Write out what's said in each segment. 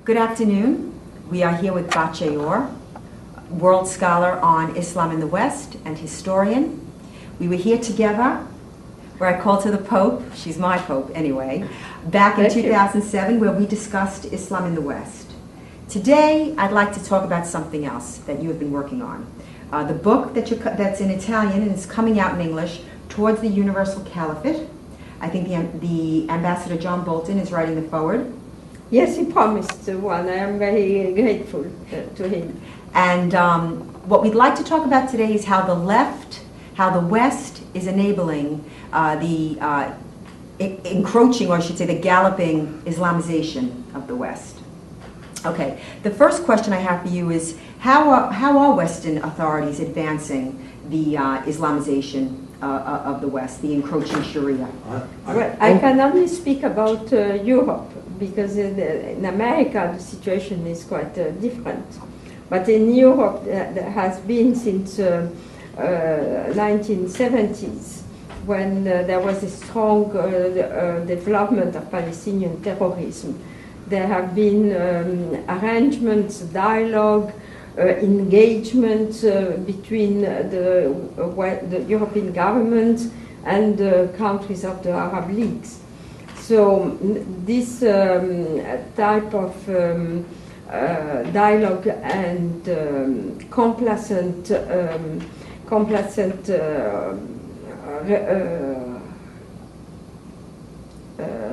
Good afternoon. We are here with Bachayor, world scholar on Islam in the West and historian. We were here together, where I called her the Pope, she's my Pope anyway, back in 2007, where we discussed Islam in the West. Today, I'd like to talk about something else that you have been working on. The book that's in Italian and is coming out in English, Towards the Universal Caliphate. I think the Ambassador John Bolton is writing the foreword. Yes, he promised one. I am very grateful to him. And what we'd like to talk about today is how the left, how the West is enabling the encroaching, or I should say the galloping Islamization of the West. Okay, the first question I have for you is, how are Western authorities advancing the Islamization of the West, the encroaching Sharia? Well, I can only speak about Europe, because in America the situation is quite different. But in Europe there has been since 1970s, when there was a strong development of Palestinian terrorism. There have been arrangements, dialogue, engagement between the European government and the countries of the Arab Leagues. So this type of dialogue and complacent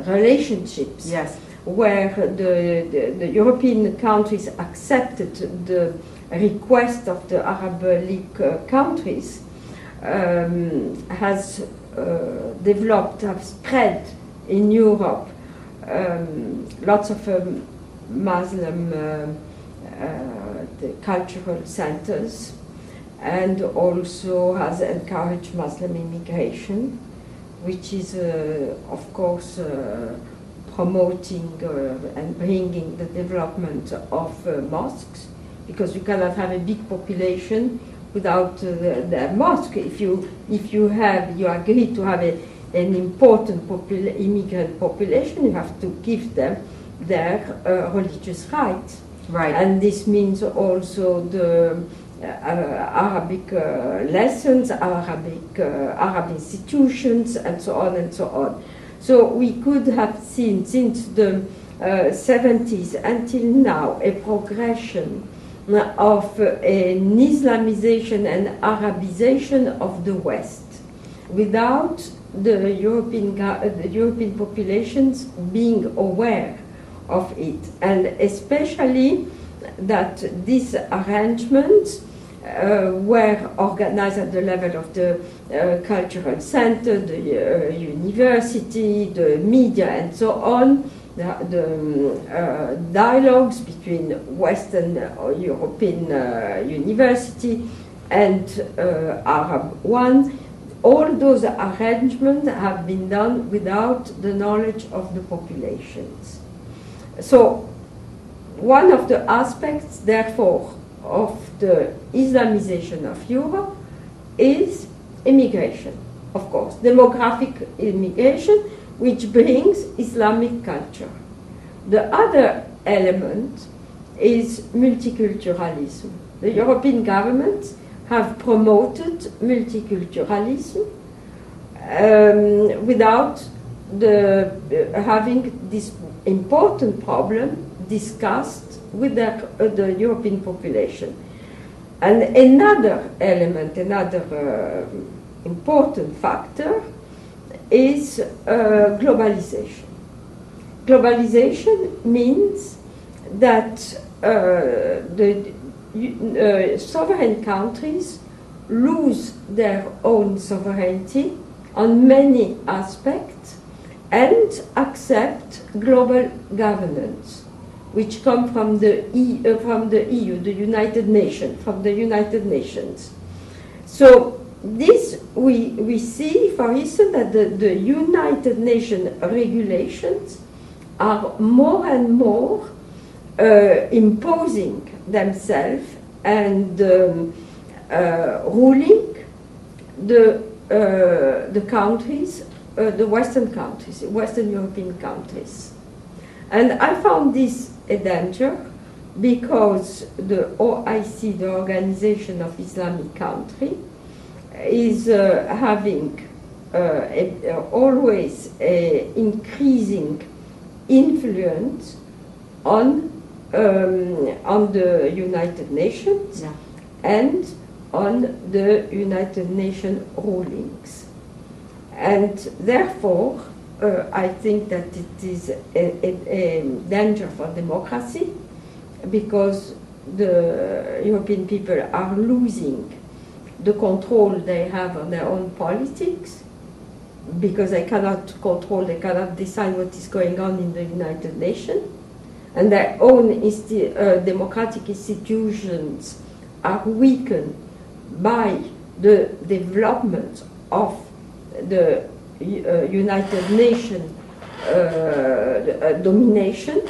relationships, yes, where the European countries accepted the request of the Arab League countries, has developed, have spread in Europe. Lots of Muslim cultural centers, and also has encouraged Muslim immigration, which is of course promoting and bringing the development of mosques, because you cannot have a big population without the mosque. If you agree to have an important immigrant population, you have to give them their religious rights. Right. And this means also the Arabic lessons, Arab institutions, and so on and so on. So we could have seen since the 70s until now a progression of an Islamization and Arabization of the West, without the European populations being aware of it, and especially that these arrangements were organized at the level of the cultural center, the university, the media, and so on. The dialogues between Western European university and Arab one, all those arrangements have been done without the knowledge of the populations. So one of the aspects, therefore, of the Islamization of Europe is immigration, of course, demographic immigration, which brings Islamic culture. The other element is multiculturalism. The European governments have promoted multiculturalism without having this important problem discussed with the European population. And another element, another important factor is globalization. Globalization means that the sovereign countries lose their own sovereignty on many aspects and accept global governance, which come from the EU, the United Nations, from the United Nations. So this we see, for instance, that the United Nations regulations are more and more imposing themselves and ruling the countries, the Western countries, Western European countries. And I found this a danger because the OIC, the Organization of Islamic Country, is having always increasing influence on the United Nations and on the United Nations rulings. And therefore, I think that it is a danger for democracy, because the European people are losing the control they have on their own politics, because they cannot control, they cannot decide what is going on in the United Nations, and their own democratic institutions are weakened by the development of the United Nations domination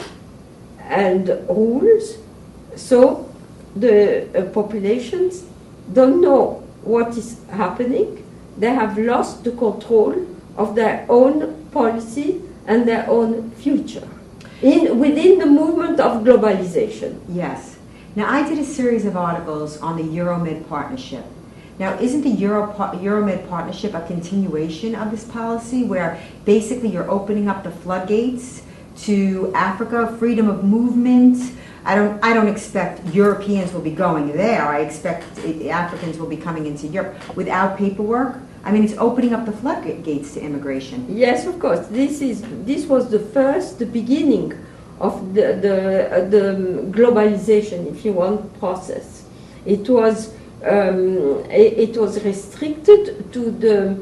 and rules. So the populations don't know what is happening. They have lost the control of their own policy and their own future within the movement of globalization. Yes. Now, I did a series of articles on the Euromed partnership. Now, isn't the Euromed partnership a continuation of this policy, where basically you're opening up the floodgates to Africa, freedom of movement? I don't expect Europeans will be going there. I expect Africans will be coming into Europe without paperwork. I mean, it's opening up the floodgates to immigration. Yes, of course. This was the beginning of the globalization, if you want, process. It was restricted to the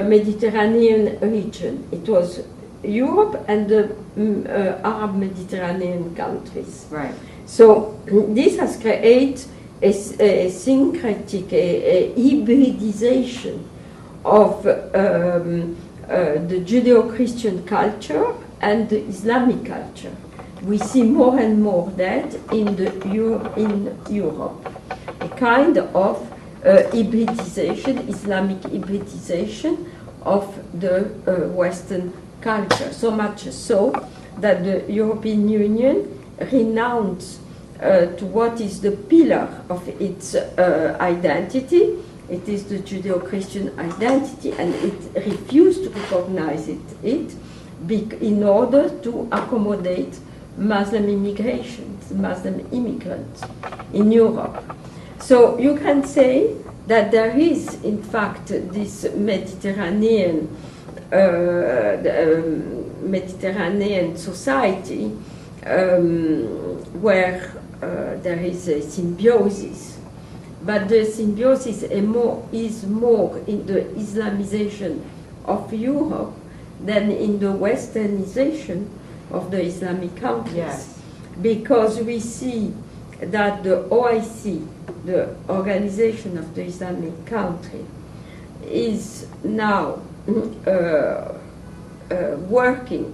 Mediterranean region. It was Europe and the Arab Mediterranean countries. Right. So this has created a syncretic, a hybridization of the Judeo-Christian culture and the Islamic culture. We see more and more that in Europe, a kind of hybridization, Islamic hybridization of the Western culture, so much so that the European Union renounced to what is the pillar of its identity. It is the Judeo-Christian identity, and it refused to recognize it in order to accommodate Muslim immigrations, Muslim immigrants in Europe. So you can say that there is, in fact, this Mediterranean society where there is a symbiosis, but the symbiosis is more in the Islamization of Europe than in the Westernization of the Islamic countries. Yes. Because we see that the OIC, the Organization of the Islamic Country, is now working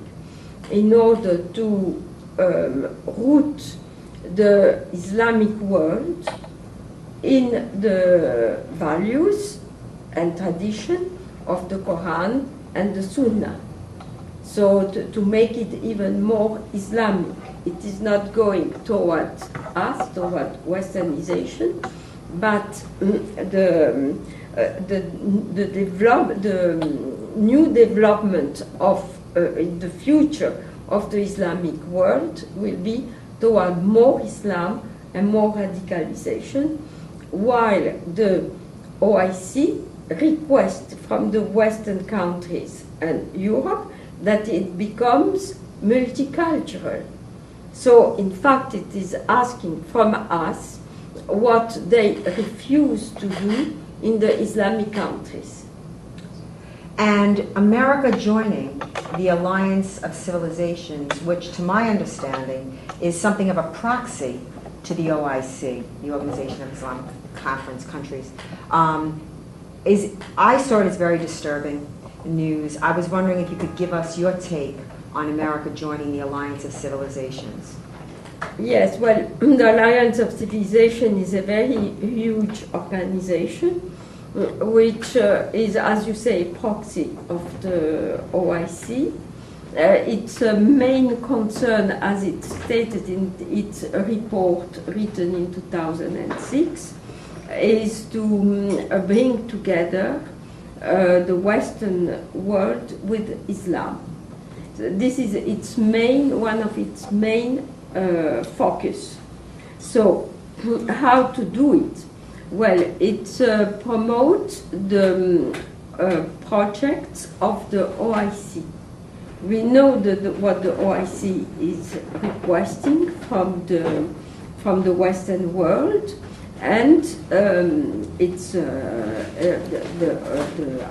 in order to root the Islamic world in the values and tradition of the Quran and the Sunnah. So to make it even more Islamic, it is not going toward us, toward Westernization, but the new development of the future of the Islamic world will be toward more Islam and more radicalization, while the OIC requests from the Western countries and Europe that it becomes multicultural. So, in fact, it is asking from us what they refuse to do in the Islamic countries. And America joining the Alliance of Civilizations, which to my understanding is something of a proxy to the OIC, the Organization of Islamic Conference Countries, I saw it as very disturbing news. I was wondering if you could give us your take on America joining the Alliance of Civilizations. Yes, well, the Alliance of Civilization is a very huge organization, which is, as you say, a proxy of the OIC. its main concern, as it stated in its report written in 2006, is to bring together the Western world with Islam. So this is its one of its main focus. So how to do it? Well, it promotes the projects of the OIC. We know what the OIC is requesting from the Western world, and it's the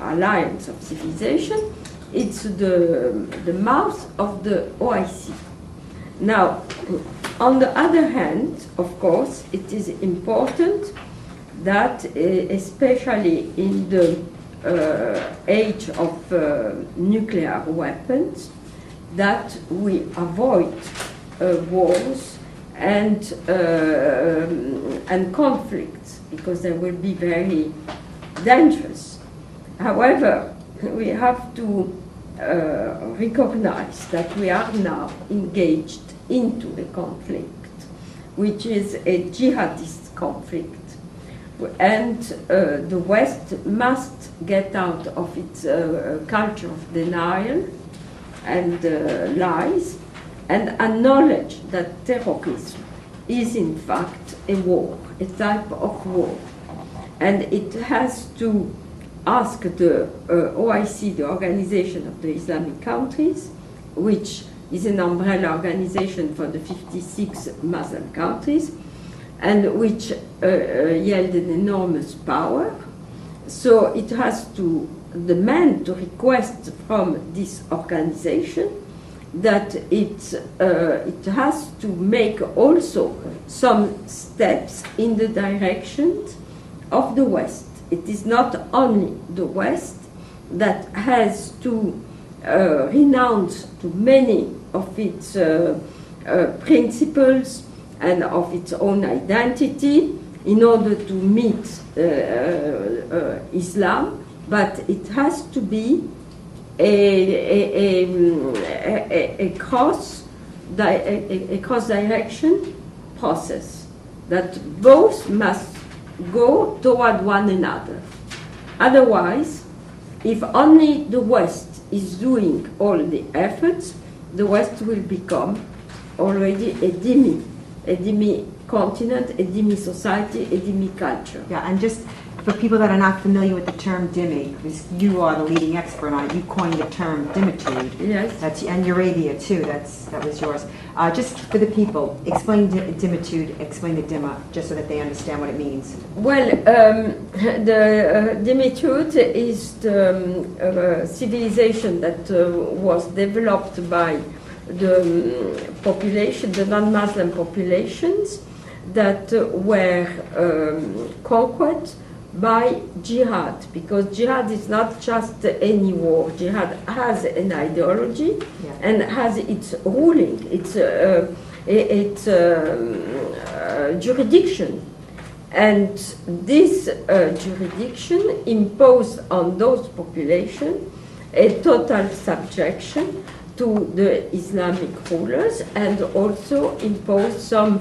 Alliance of Civilization. It's the mouth of the OIC. Now, on the other hand, of course, it is important that, especially in the age of nuclear weapons, that we avoid wars and conflicts, because they will be very dangerous. However, we have to recognize that we are now engaged into a conflict, which is a jihadist conflict. And the West must get out of its culture of denial and lies, and acknowledge that terrorism is in fact a war, a type of war. And it has to ask the OIC, the Organization of the Islamic Countries, which is an umbrella organization for the 56 Muslim countries, and which yield an enormous power. So it has to demand, to request from this organization that it has to make also some steps in the direction of the West. It is not only the West that has to renounce to many of its principles and of its own identity in order to meet Islam, but it has to be a cross direction process, that both must go toward one another. Otherwise, if only the West is doing all the efforts, the West will become already a demi-continent, a demi-society, a demi-culture. Yeah, and just for people that are not familiar with the term dhimmi, because you are the leading expert on it, you coined the term dhimitude. Yes. And Euradia too, that was yours. Just for the people, explain dhimitude, explain the dhimma, just so that they understand what it means. Well, the dhimitude is the civilization that was developed by the population, the non-Muslim populations that were conquered by jihad, because jihad is not just any war. Jihad has an ideology, yeah, and has its ruling, its jurisdiction. And this jurisdiction imposed on those populations a total subjection to the Islamic rulers, and also imposed some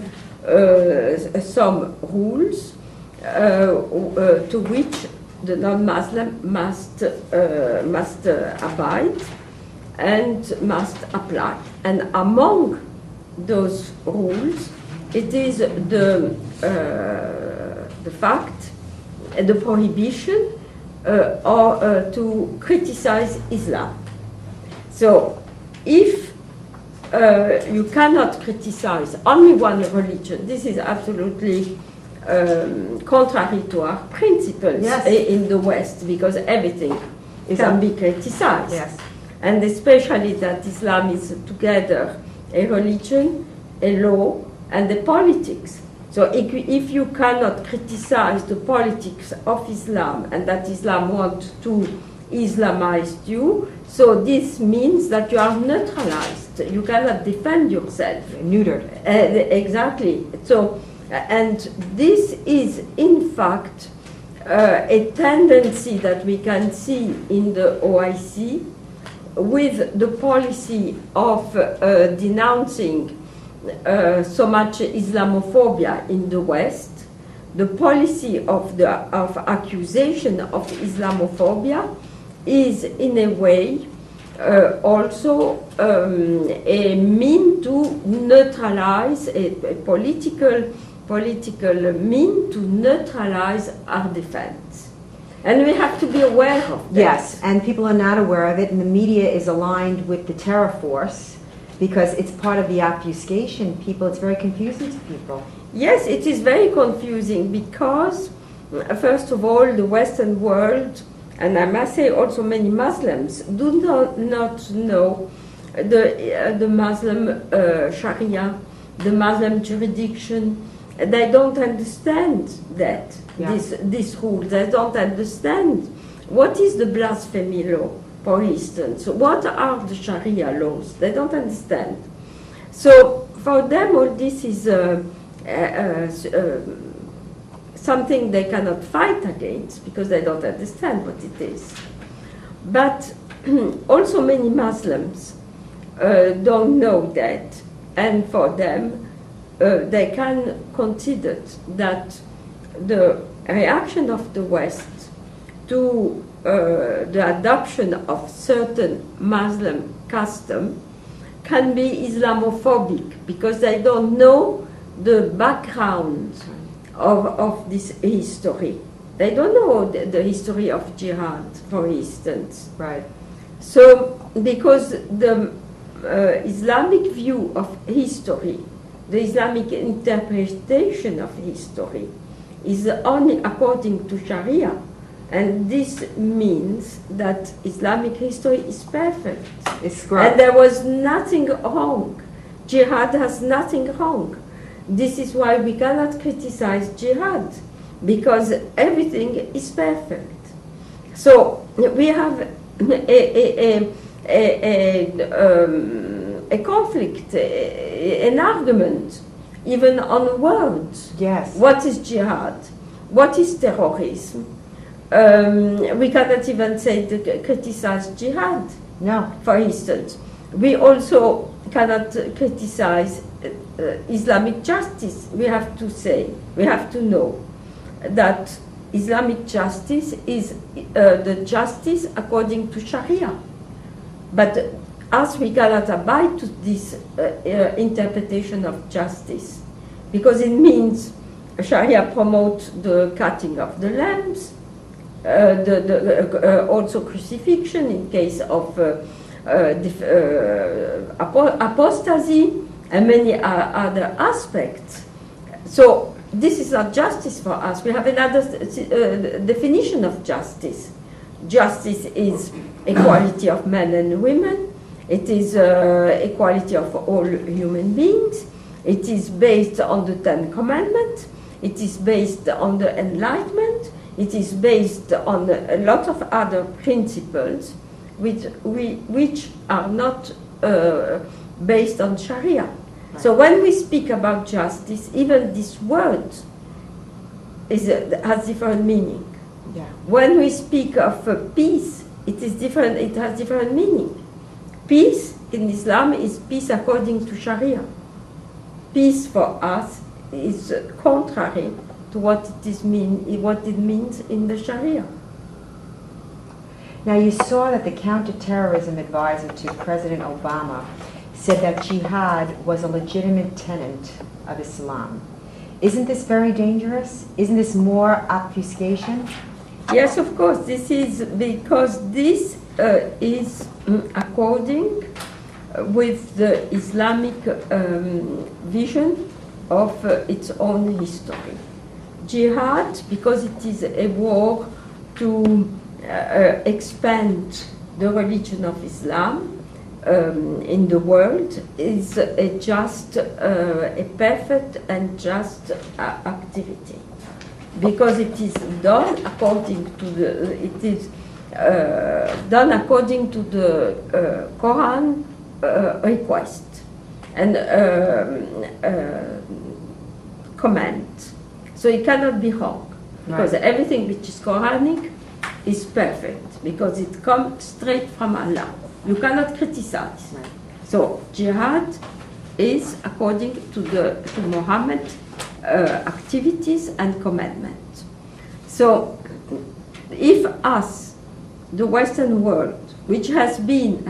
rules to which the non-Muslim must abide and must apply. And among those rules, it is the fact, the prohibition to criticize Islam. So, if you cannot criticize only one religion, this is absolutely contrary to our principles, yes, in the West, because everything can be criticized. Yes. And especially that Islam is together a religion, a law, and the politics. So if you cannot criticize the politics of Islam, and that Islam wants to Islamize you, so this means that you are neutralized. You cannot defend yourself. Neutered. Exactly. So, and this is in fact a tendency that we can see in the OIC, with the policy of denouncing so much Islamophobia in the West, the policy of accusation of Islamophobia is in a way also a mean to neutralize, a political mean to neutralize our defense. And we have to be aware of that. Yes, and people are not aware of it, and the media is aligned with the terror force because it's part of the obfuscation. It's very confusing to people. Yes, it is very confusing because, first of all, the Western world, and I must say also many Muslims, do not know the Muslim Sharia, the Muslim jurisdiction. They don't understand that, this rule. They don't understand what is the blasphemy law, for instance. What are the Sharia laws? They don't understand. So for them, all this is something they cannot fight against because they don't understand what it is. But also many Muslims don't know that, and for them they can consider that the reaction of the West to the adoption of certain Muslim custom can be Islamophobic because they don't know the background of this history. They don't know the history of jihad, for instance. Right. So, because the Islamic view of history, the Islamic interpretation of history, is only according to Sharia. And this means that Islamic history is perfect. It's correct. And there was nothing wrong. Jihad has nothing wrong. This is why we cannot criticize jihad, because everything is perfect. So we have a conflict, an argument, even on words. Yes. What is jihad? What is terrorism? We cannot even say to criticize jihad. No. For instance, we also cannot criticize Islamic justice. We have to say, we have to know that Islamic justice is the justice according to Sharia. But as we cannot abide to this interpretation of justice, because it means Sharia promotes the cutting of the lambs, also crucifixion in case of apostasy, and many other aspects. So this is not justice for us. We have another definition of justice. Justice is equality of men and women. It is equality of all human beings. It is based on the Ten Commandments. It is based on the Enlightenment. It is based on a lot of other principles which are not based on Sharia. Right. So when we speak about justice, even this word has different meaning. Yeah. When we speak of peace, it is different. It has different meaning. Peace in Islam is peace according to Sharia. Peace for us is contrary to what it means in the Sharia. Now, you saw that the counterterrorism advisor to President Obama said that jihad was a legitimate tenet of Islam. Isn't this very dangerous? Isn't this more obfuscation? Yes, of course. This is because this is according with the Islamic vision of its own history. Jihad, because it is a war to expand the religion of Islam in the world, is a perfect and just activity, because it is done according to the Quran request and command. So it cannot be wrong, because everything which is Quranic is perfect, because it comes straight from Allah. You cannot criticize. Right. So jihad is according to Muhammad activities and commandments. So if us, the Western world, which have been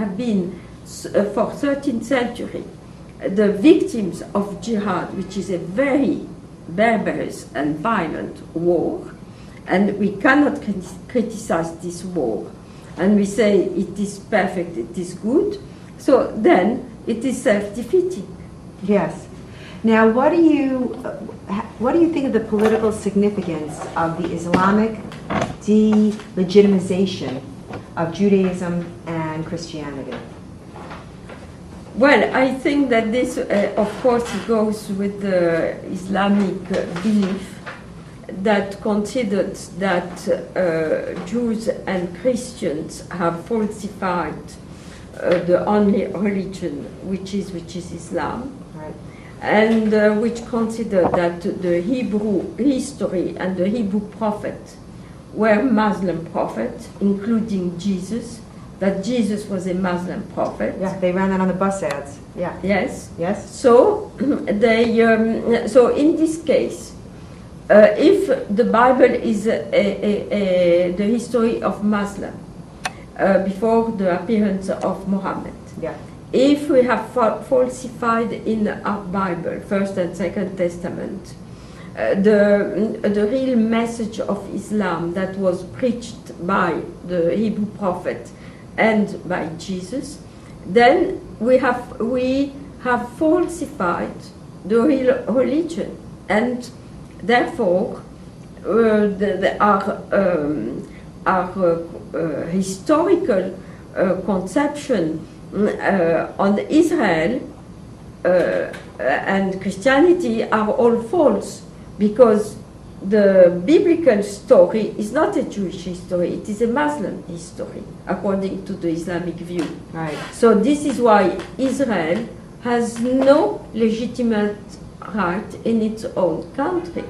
for 13th century the victims of jihad, which is a very barbarous and violent war, and we cannot criticize this war, and we say it is perfect, it is good, so then it is self-defeating. Yes. Now, what do you think of the political significance of the Islamic delegitimization of Judaism and Christianity? Well, I think that this, of course, goes with the Islamic belief that considered that Jews and Christians have falsified the only religion, which is Islam. Right. And which consider that the Hebrew history and the Hebrew prophet were Muslim prophets, including Jesus, that Jesus was a Muslim prophet. Yeah, they ran that on the bus ads. Yeah. Yes. Yes. So so in this case, if the Bible is the history of Muslim before the appearance of Muhammad, Yeah. if we have falsified in our Bible, First and Second Testament, the real message of Islam that was preached by the Hebrew prophet and by Jesus, then we have falsified the real religion, and therefore our historical conception on Israel and Christianity are all false, because the biblical story is not a Jewish history, it is a Muslim history, according to the Islamic view. Right. So this is why Israel has no legitimate right in its own country.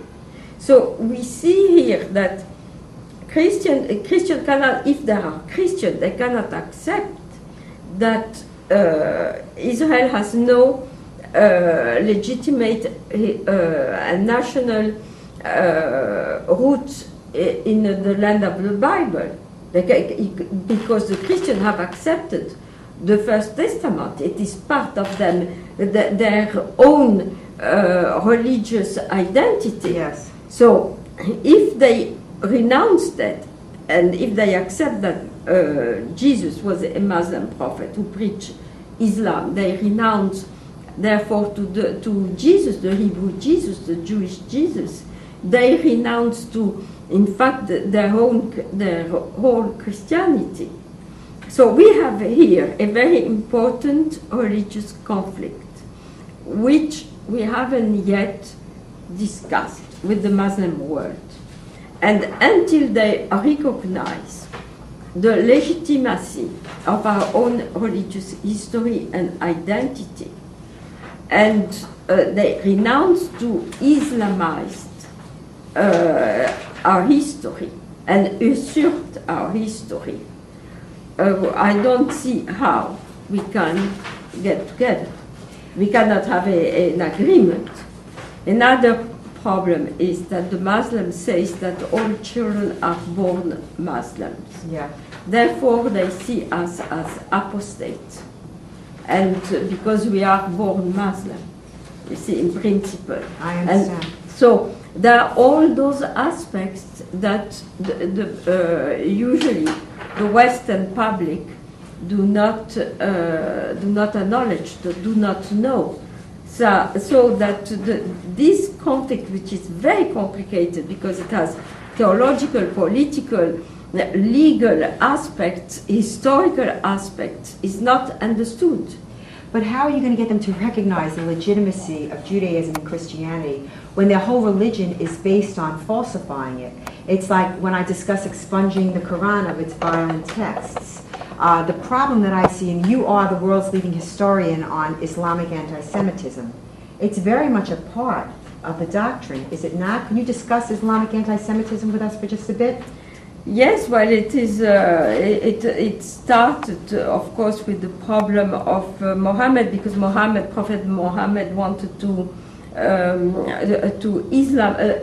So we see here that Christian cannot, if they are Christian, they cannot accept that Israel has no legitimate national roots in the land of the Bible, because the Christians have accepted the First Testament. It is part of them, their own religious identity. Yes. So if they renounce that, and if they accept that Jesus was a Muslim prophet who preached Islam, they renounce therefore to Jesus, the Hebrew Jesus, the Jewish Jesus. They renounce to, in fact, their whole Christianity. So we have here a very important religious conflict, which we haven't yet discussed with the Muslim world. And until they recognize the legitimacy of our own religious history and identity, and they renounce to Islamize our history and assert our history, I don't see how we can get together. We cannot have an agreement. Another problem is that the Muslim says that all children are born Muslims. Yeah. Therefore, they see us as apostates. And because we are born Muslim, you see, in principle. I understand. And so there are all those aspects that usually the Western public do not acknowledge, do not know. So that this conflict, which is very complicated because it has theological, political, legal aspects, historical aspects, is not understood. But how are you going to get them to recognize the legitimacy of Judaism and Christianity when their whole religion is based on falsifying it? It's like when I discuss expunging the Quran of its violent texts. The problem that I see, and you are the world's leading historian on Islamic anti-Semitism, it's very much a part of the doctrine, is it not? Can you discuss Islamic anti-Semitism with us for just a bit? Yes, well, it is. It started, of course, with the problem of Muhammad, because Prophet Muhammad wanted to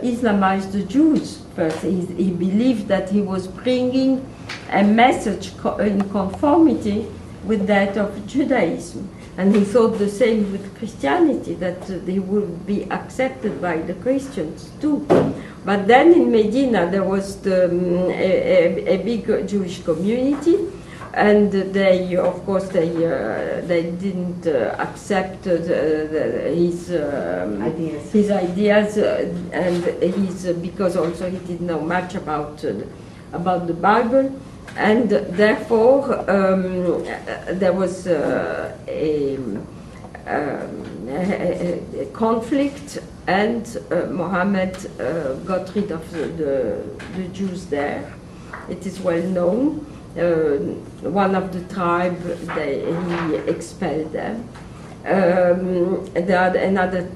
Islamize the Jews first. He believed that he was bringing a message in conformity with that of Judaism, and he thought the same with Christianity, that they would be accepted by the Christians too. But then in Medina there was a big Jewish community, and they, of course, they didn't accept his ideas, and because also he didn't know much about the Bible, and therefore there was a conflict, and Muhammad got rid of the Jews there. It is well known. One of the tribe, he expelled them. Another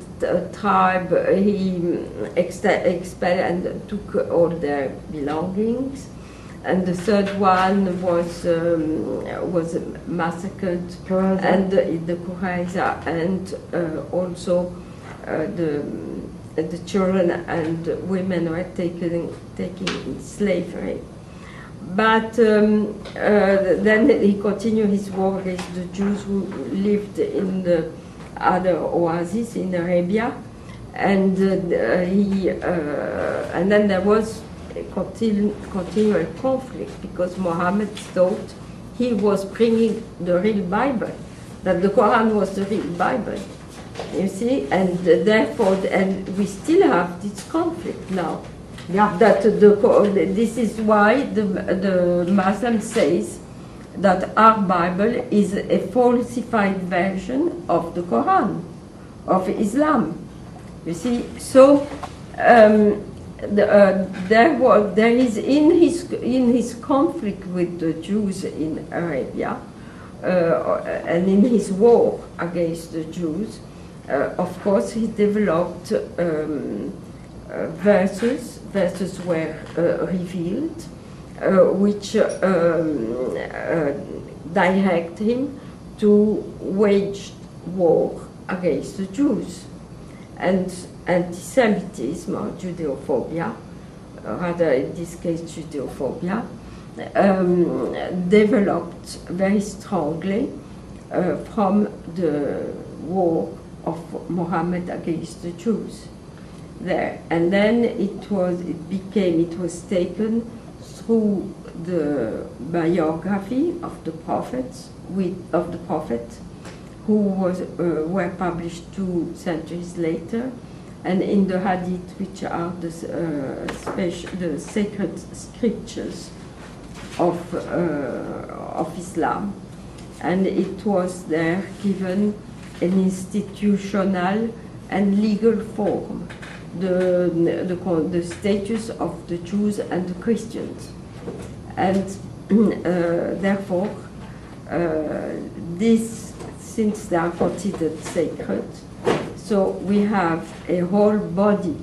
tribe, he expelled and took all their belongings. And the third one was massacred, and the Qurayza, and also the children and women were taken in slavery. But then he continued his war against the Jews who lived in the other oases in Arabia, and and then there was continual conflict, because Muhammad thought he was bringing the real Bible, that the Quran was the real Bible, you see, and therefore, and we still have this conflict now. Yeah. That this is why the Muslim says that our Bible is a falsified version of the Quran, of Islam. You see, so there is in his conflict with the Jews in Arabia, and in his war against the Jews, of course he developed verses were revealed, which direct him to wage war against the Jews. And anti-Semitism, or Judeophobia, rather in this case Judeophobia, developed very strongly from the war of Muhammad against the Jews there. And then it was taken through the biography of the prophets, who were published 2 centuries later, and in the Hadith, which are the sacred scriptures of Islam. And it was there given an institutional and legal form, the status of the Jews and the Christians. And therefore, since they are considered sacred, so we have a whole body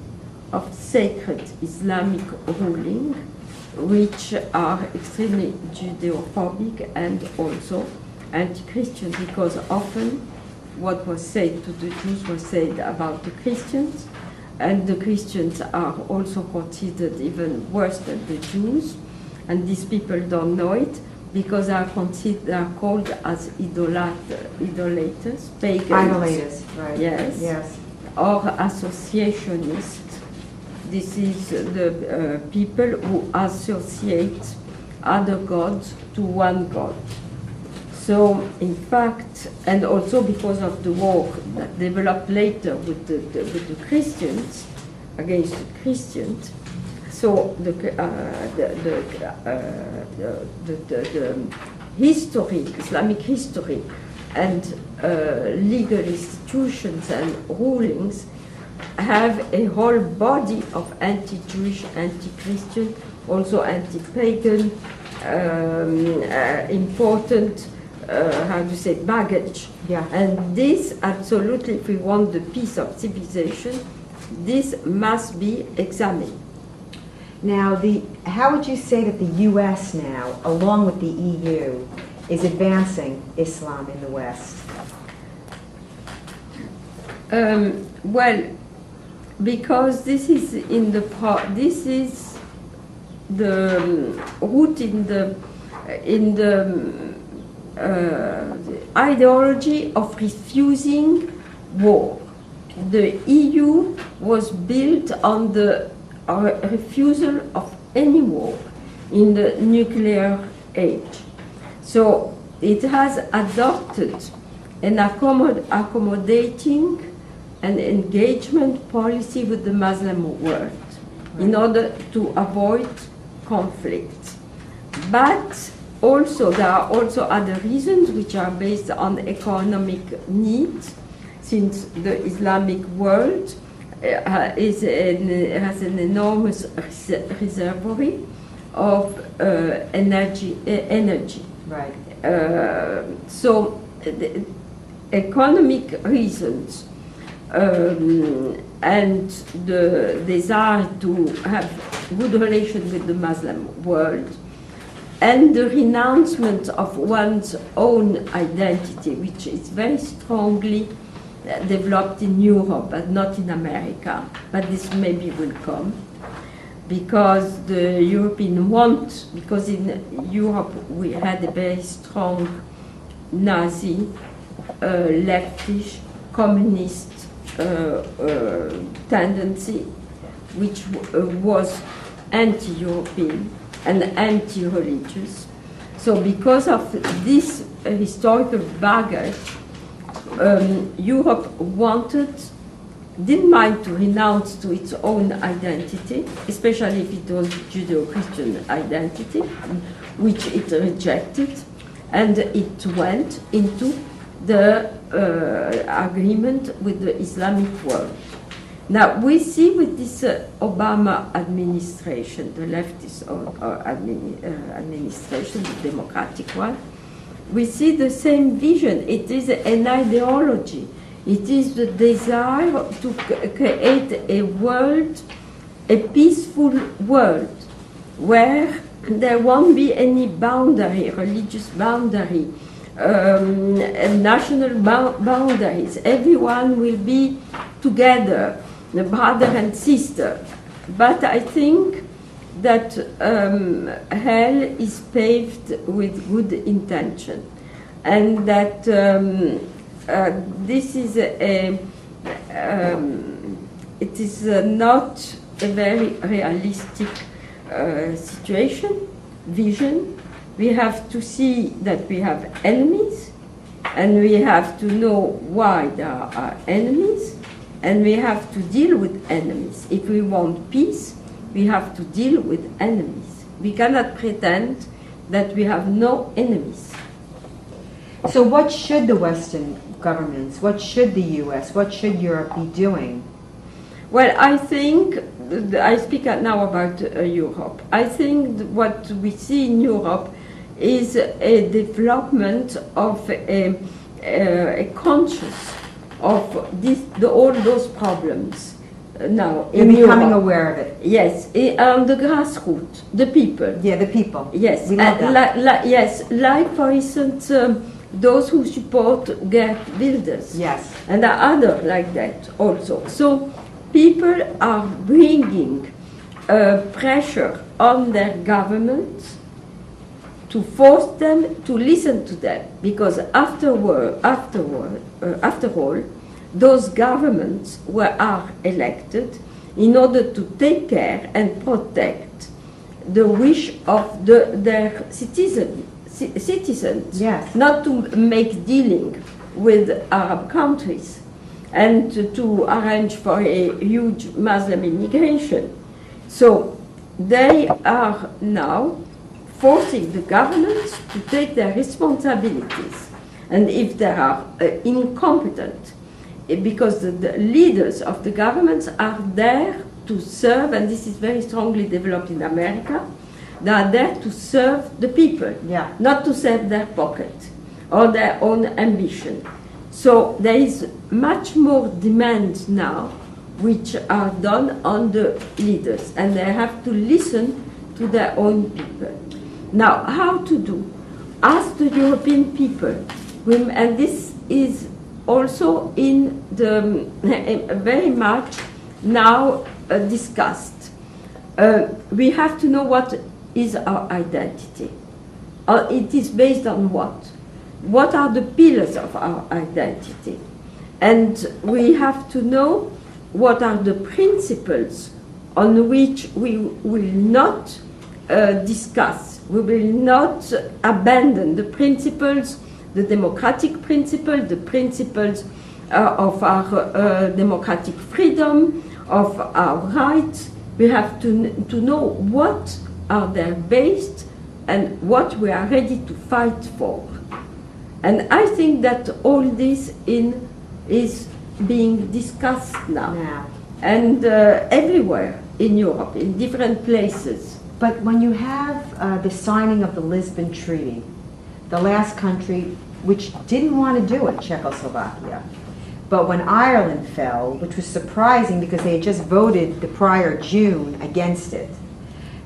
of sacred Islamic ruling, which are extremely Judeophobic and also anti-Christian, because often what was said to the Jews was said about the Christians, and the Christians are also considered even worse than the Jews, and these people don't know it, because they are called as idolaters, pagans. Idolaters, right. Yes. Or associationists. This is the people who associate other gods to one god. So, in fact, and also because of the war that developed later with the Christians, against the Christians, so the history, Islamic history, and legal institutions and rulings have a whole body of anti-Jewish, anti-Christian, also anti-pagan, important, baggage. Yeah. And this absolutely, if we want the peace of civilization, this must be examined. Now, how would you say that the U.S. now, along with the EU, is advancing Islam in the West? Well, because this is this is the root in the ideology of refusing war. The EU was built on the refusal of any war in the nuclear age. So it has adopted an accommodating and engagement policy with the Muslim world in order to avoid conflict. But also, there are also other reasons which are based on economic needs, since the Islamic world has an enormous reservoir of energy. Right. So, the economic reasons and the desire to have good relations with the Muslim world, and the renouncement of one's own identity, which is very strongly developed in Europe, but not in America. But this maybe will come, because the European because in Europe we had a very strong Nazi, leftish, communist tendency, which was anti-European and anti-religious. So because of this historical baggage, Europe didn't mind to renounce to its own identity, especially if it was Judeo-Christian identity, which it rejected, and it went into the agreement with the Islamic world. Now, we see with this Obama administration, the leftist administration, the democratic one, we see the same vision. It is an ideology. It is the desire to create a world, a peaceful world, where there won't be any boundary, religious boundary, national boundaries. Everyone will be together, the brother and sister. But I think that hell is paved with good intention, and that this is it is not a very realistic vision. We have to see that we have enemies, and we have to know why there are enemies, and we have to deal with enemies. If we want peace, we have to deal with enemies. We cannot pretend that we have no enemies. So what should the Western governments, what should the US, what should Europe be doing? Well, I think, I speak now about Europe. I think what we see in Europe is a development of a conscious of all those problems now. You're becoming aware of it. Yes, on the grassroots, the people. Yeah, the people. Yes, we love that. Yes, like for instance, those who support Geert Wilders. Yes. And there are others like that also. So people are bringing pressure on their governments to force them to listen to them, because after all, those governments are elected in order to take care and protect the wish of their citizens, yes, not to make dealing with Arab countries and to arrange for a huge Muslim immigration. So they are now forcing the governments to take their responsibilities. And if they are incompetent, because the leaders of the governments are there to serve, and this is very strongly developed in America, they are there to serve the people, yeah, not to serve their pocket or their own ambition. So there is much more demand now which are done on the leaders, and they have to listen to their own people. Now, how to do? Ask the European people, and this is also in the very much now discussed. We have to know what is our identity. It is based on what? What are the pillars of our identity? And we have to know what are the principles on which we will not discuss. We will not abandon the principles, the democratic principles, the principles of our democratic freedom, of our rights. We have to know what are they based and what we are ready to fight for. And I think that all this is being discussed now. And everywhere in Europe, in different places. But when you have the signing of the Lisbon Treaty, the last country which didn't want to do it, Czechoslovakia, but when Ireland fell, which was surprising because they had just voted the prior June against it,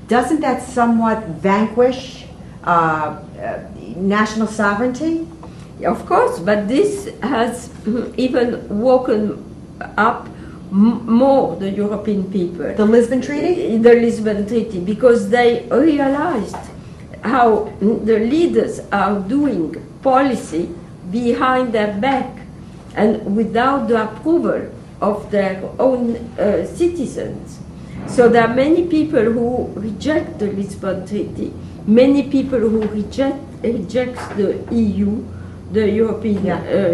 doesn't that somewhat vanquish national sovereignty? Of course, but this has even woken up more the European people. The Lisbon Treaty? The Lisbon Treaty, because they realized how the leaders are doing policy behind their back and without the approval of their own citizens. So there are many people who reject the Lisbon Treaty, many people who reject the EU, the European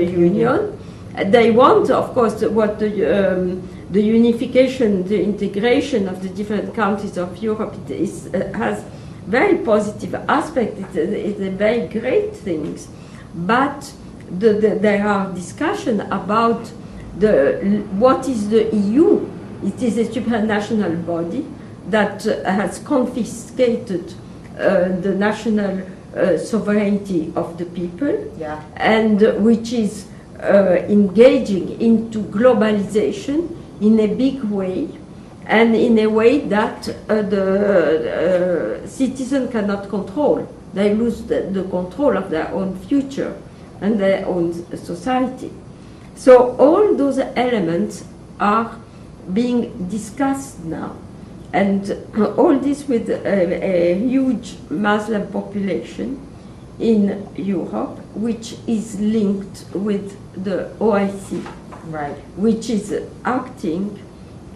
Union. They want, of course, what the unification, the integration of the different countries of Europe has very positive aspect. It's a very great things, but there are discussions about what is the EU. It is a supranational body that has confiscated the national sovereignty of the people, and which is engaging into globalization in a big way, and in a way that the citizen cannot control. They lose the control of their own future and their own society. So all those elements are being discussed now, and all this with a huge Muslim population in Europe, which is linked with the OIC, right, which is acting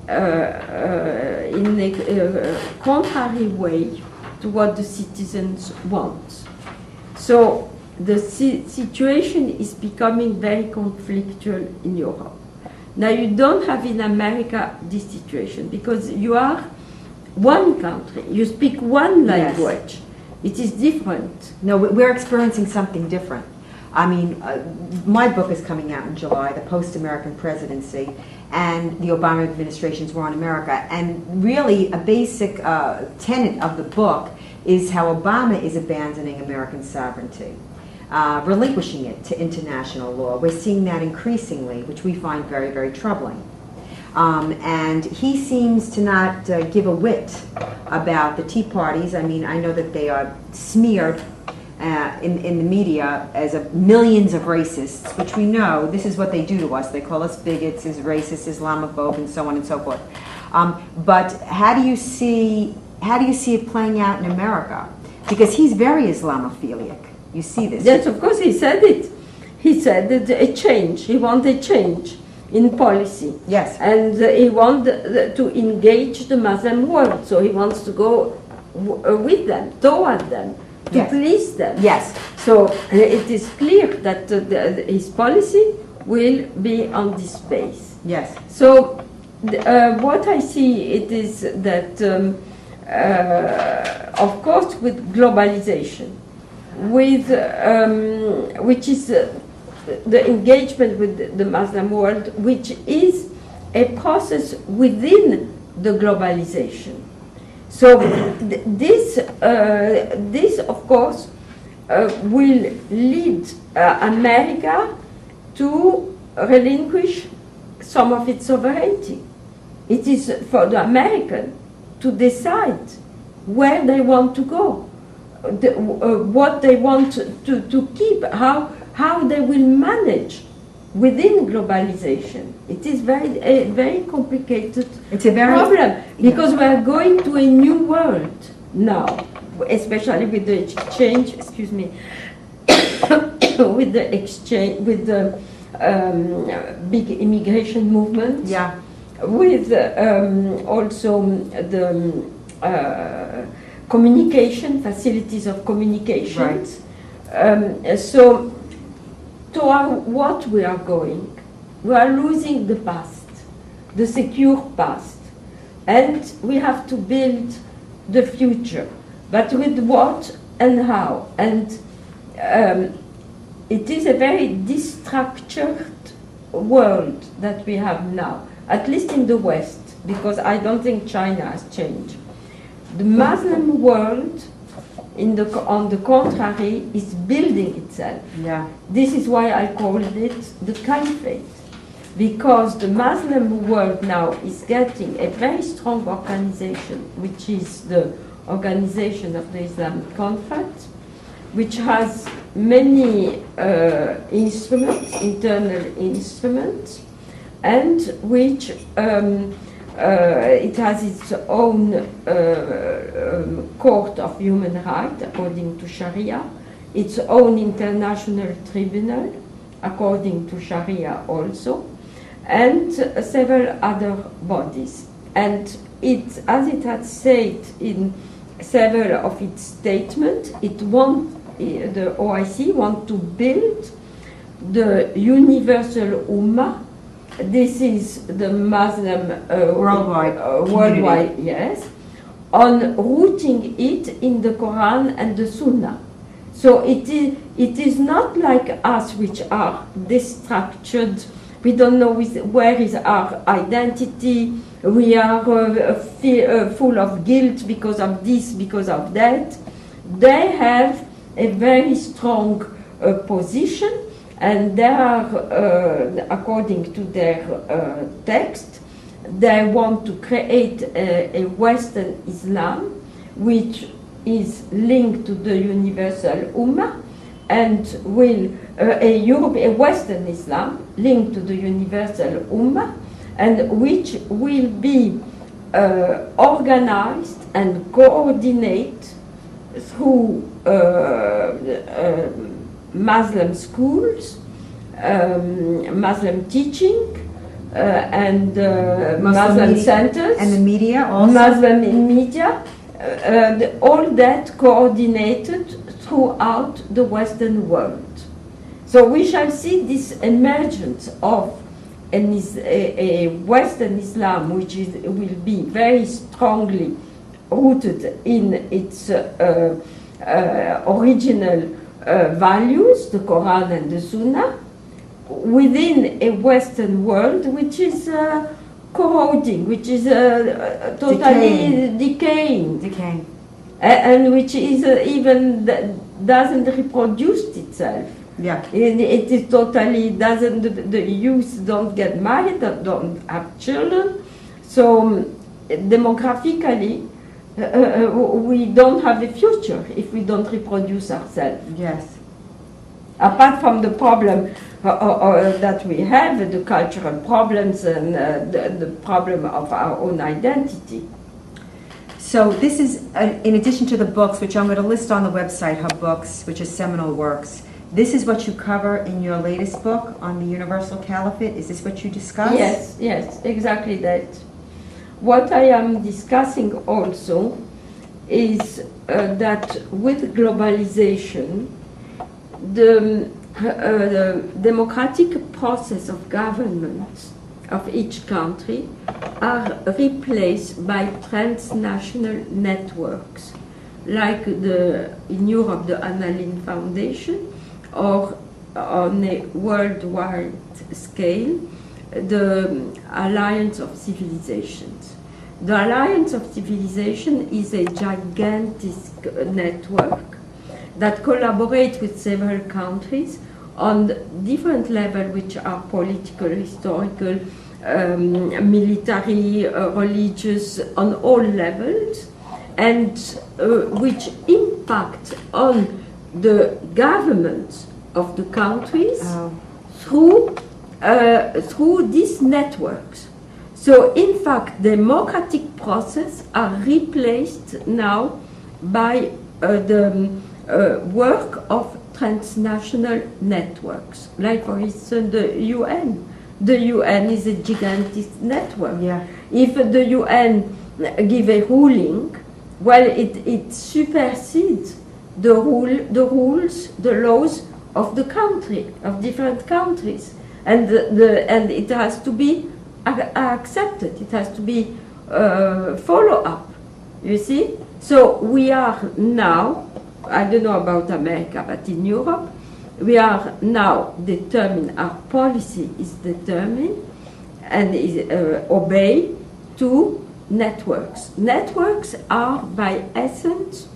in a contrary way to what the citizens want. So the situation is becoming very conflictual in Europe. Now you don't have in America this situation because you are one country, you speak one language. It is different. No, we're experiencing something different. I mean, my book is coming out in July, The Post-American Presidency, and the Obama administration's War on America. And really, a basic tenet of the book is how Obama is abandoning American sovereignty, relinquishing it to international law. We're seeing that increasingly, which we find very, very troubling. And he seems to not give a whit about the Tea Parties. I mean, I know that they are smeared in the media as millions of racists, which we know this is what they do to us. They call us bigots, as racists, Islamophobe, and so on and so forth. But how do you see it playing out in America? Because he's very Islamophilic. You see this. Yes, of course, he said it. He said that a change. He wanted change in policy. Yes. And he wants to engage the Muslim world. So he wants to go with them, toward them, to please them. Yes. So it is clear that his policy will be on this base. Yes. So what I see it is that, of course, with globalization, with which is the engagement with the Muslim world, which is a process within the globalization. So this, of course, will lead America to relinquish some of its sovereignty. It is for the American to decide where they want to go, what they want to keep, how they will manage within globalization. It is a very complicated problem, because we are going to a new world now, especially with the exchange, excuse me, with the big immigration movement, with also the communication, facilities of communications. So toward what we are going, we are losing the past, the secure past, and we have to build the future. But with what and how? And it is a very destructured world that we have now, at least in the West, because I don't think China has changed. The Muslim world, on the contrary, is building itself. This is why I called it the caliphate, because the Muslim world now is getting a very strong organization, which is the Organization of the Islamic Conference, which has many instruments, internal instruments, and which it has its own court of human rights according to Sharia, its own international tribunal according to Sharia also, and several other bodies. And as it had said in several of its statements, the OIC wants to build the universal Ummah. This is the Muslim worldwide, yes, on rooting it in the Quran and the Sunnah. So it is not like us, which are destructured. We don't know where is our identity. We are full of guilt because of this, because of that. They have a very strong position, and they are, according to their text, they want to create a Western Islam which is linked to the universal Ummah, and will a Western Islam linked to the universal Ummah, and which will be organized and coordinated through Muslim schools, Muslim teaching, and Muslim centers, and the media also. Muslim media, all that coordinated throughout the Western world. So we shall see this emergence of a Western Islam, which will be very strongly rooted in its original values, the Quran and the Sunnah, within a Western world which is corroding, which is totally decaying. And which is even doesn't reproduce itself. It is totally doesn't. The youth don't get married, don't have children. So demographically, we don't have a future if we don't reproduce ourselves. Apart from the problem that we have, the cultural problems and the problem of our own identity. So this is, in addition to the books, which I'm going to list on the website, her books, which is seminal works, this is what you cover in your latest book on the Universal Caliphate. Is this what you discuss? Yes, exactly that. What I am discussing also is that with globalization, the democratic process of government of each country are replaced by transnational networks, like in Europe the Annalyn Foundation, or on a worldwide scale, the Alliance of Civilizations. The Alliance of Civilization is a gigantic network that collaborates with several countries on different levels, which are political, historical, military, religious, on all levels, and which impact on the government of the countries through these networks. So in fact, democratic process are replaced now by the work of transnational networks. Like for instance, the UN. The UN is a gigantic network. Yeah. If the UN give a ruling, well, it supersedes the rules, the laws of the country, of different countries, and and it has to be accepted. It has to be follow up. You see, so we are now. I don't know about America, but in Europe, we are now determined. Our policy is determined and is obey to networks. Networks are by essence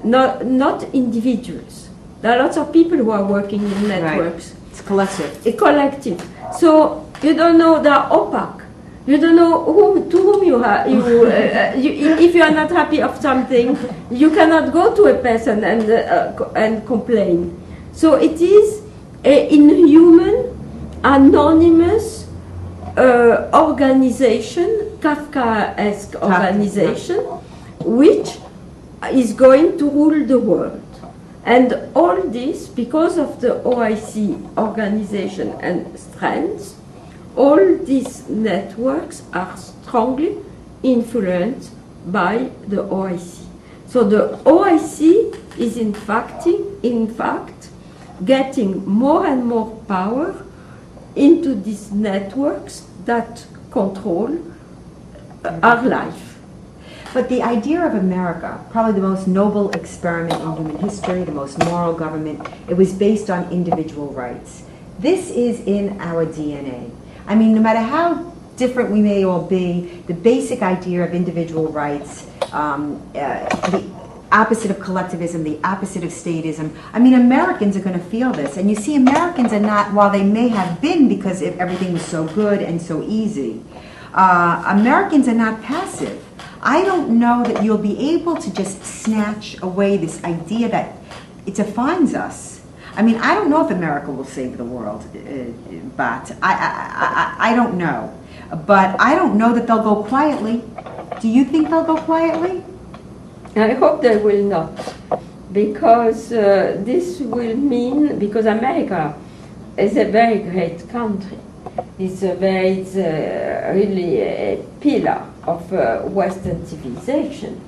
not individuals. There are lots of people who are working in networks. Right. It's collective. A collective. So you don't know, they are opaque. You don't know to whom you are. If you are not happy of something, you cannot go to a person and complain. So it is an inhuman, anonymous organization, Kafkaesque organization, which is going to rule the world. And all this because of the OIC organization and strength. All these networks are strongly influenced by the OIC. So the OIC is in fact getting more and more power into these networks that control our life. But the idea of America, probably the most noble experiment in human history, the most moral government, it was based on individual rights. This is in our DNA. I mean, no matter how different we may all be, the basic idea of individual rights, the opposite of collectivism, the opposite of statism, I mean, Americans are going to feel this. And you see, Americans are not, while they may have been because everything was so good and so easy, Americans are not passive. I don't know that you'll be able to just snatch away this idea that it defines us. I mean, I don't know if America will save the world, but I don't know. But I don't know that they'll go quietly. Do you think they'll go quietly? I hope they will not, because this will mean, because America is a very great country. It's really a pillar of Western civilization.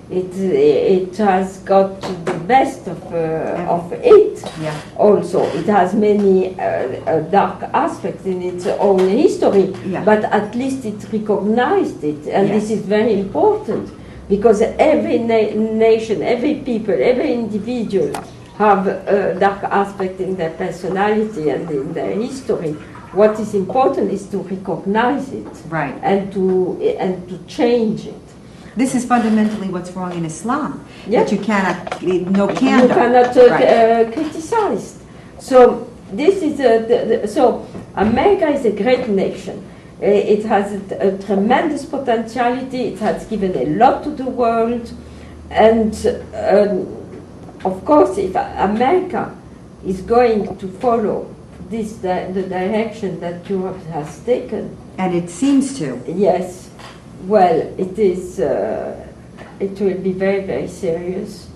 It has got the best of it. Yeah. Also, it has many dark aspects in its own history, but at least it recognized it, and this is very important, because every nation, every people, every individual have a dark aspect in their personality and in their history. What is important is to recognize it, right, and to change it. This is fundamentally what's wrong in Islam. Yeah. That you cannot, no candor. You cannot criticize. So this is so America is a great nation. It has a tremendous potentiality. It has given a lot to the world, and of course, if America is going to follow the direction that Europe has taken, and it seems to. Yes. Well, it is. It will be very, very serious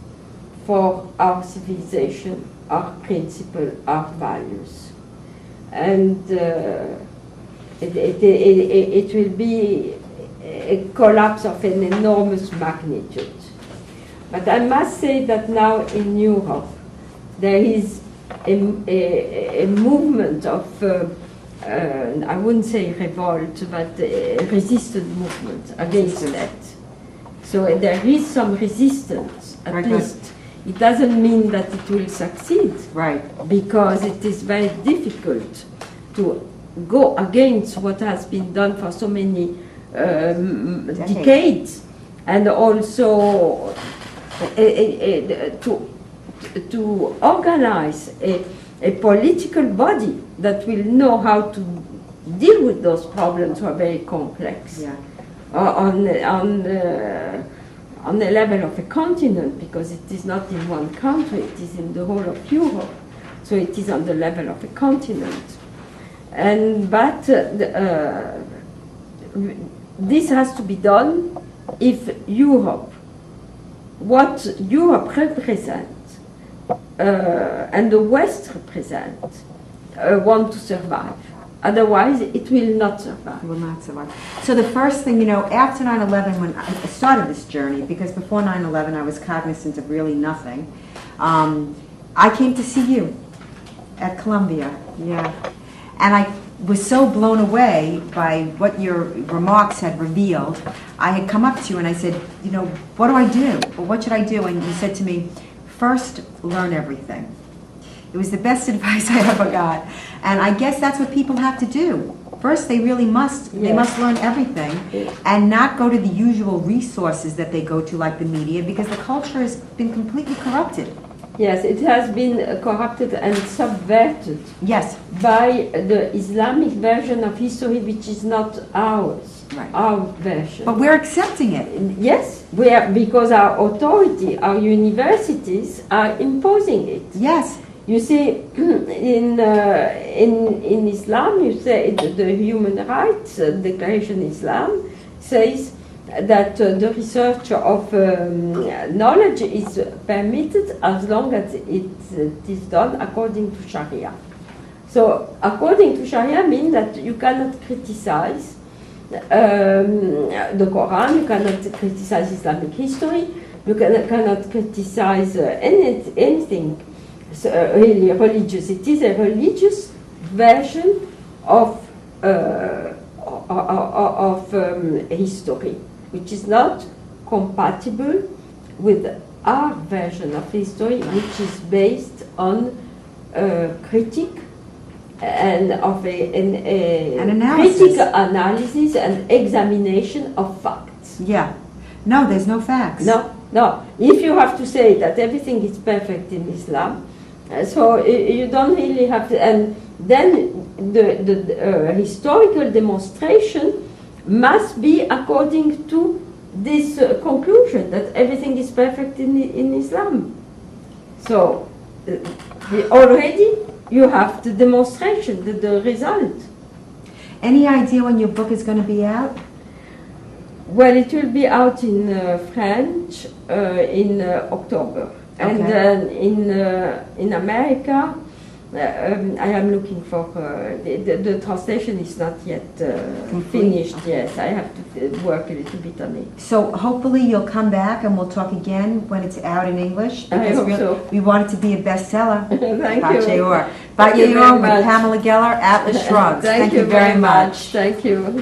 for our civilization, our principle, our values, and it will be a collapse of an enormous magnitude. But I must say that now in Europe there is a movement of. I wouldn't say revolt, but a resistance movement against that. So there is some resistance, at least. It doesn't mean that it will succeed, right? Because it is very difficult to go against what has been done for so many decades, and also to organize a political body that will know how to deal with those problems who are very complex. Yeah. On the level of a continent, because it is not in one country, it is in the whole of Europe. So it is on the level of a continent. But this has to be done if Europe, what Europe represents and the West represents, want to survive. Otherwise, it will not survive. It will not survive. So the first thing, you know, after 9/11, when I started this journey, because before 9/11 I was cognizant of really nothing, I came to see you at Columbia. Yeah. And I was so blown away by what your remarks had revealed. I had come up to you and I said, you know, what do I do? Or what should I do? And you said to me, first, learn everything. It was the best advice I ever got. And I guess that's what people have to do. First, they really must. Yes. They must learn everything and not go to the usual resources that they go to, like the media, because the culture has been completely corrupted. Yes, it has been corrupted and subverted. Yes. By the Islamic version of history, which is not ours. Right. Our version. But we're accepting it. Yes, we are, because our authority, our universities are imposing it. Yes. You see, in Islam, you say the Human Rights Declaration Islam says that the research of knowledge is permitted as long as it is done according to Sharia. So, according to Sharia means that you cannot criticize the Quran, you cannot criticize Islamic history, you cannot criticize anything. Really religious. It is a religious version of history, which is not compatible with our version of history, which is based on critique and of an critical analysis and examination of facts. Yeah. No, there's no facts. No. If you have to say that everything is perfect in Islam, so you don't really have to, and then the historical demonstration must be according to this conclusion that everything is perfect in Islam. So already you have the demonstration, the result. Any idea when your book is going to be out? Well, it will be out in French in October. Okay. And then in America, I am looking for, the translation is not yet finished. Yes, I have to work a little bit on it. So hopefully you'll come back and we'll talk again when it's out in English. I hope so. We want it to be a bestseller. Thank you. Thank you with Pamela Geller, Atlas Shrugs. Thank you very much. Thank you.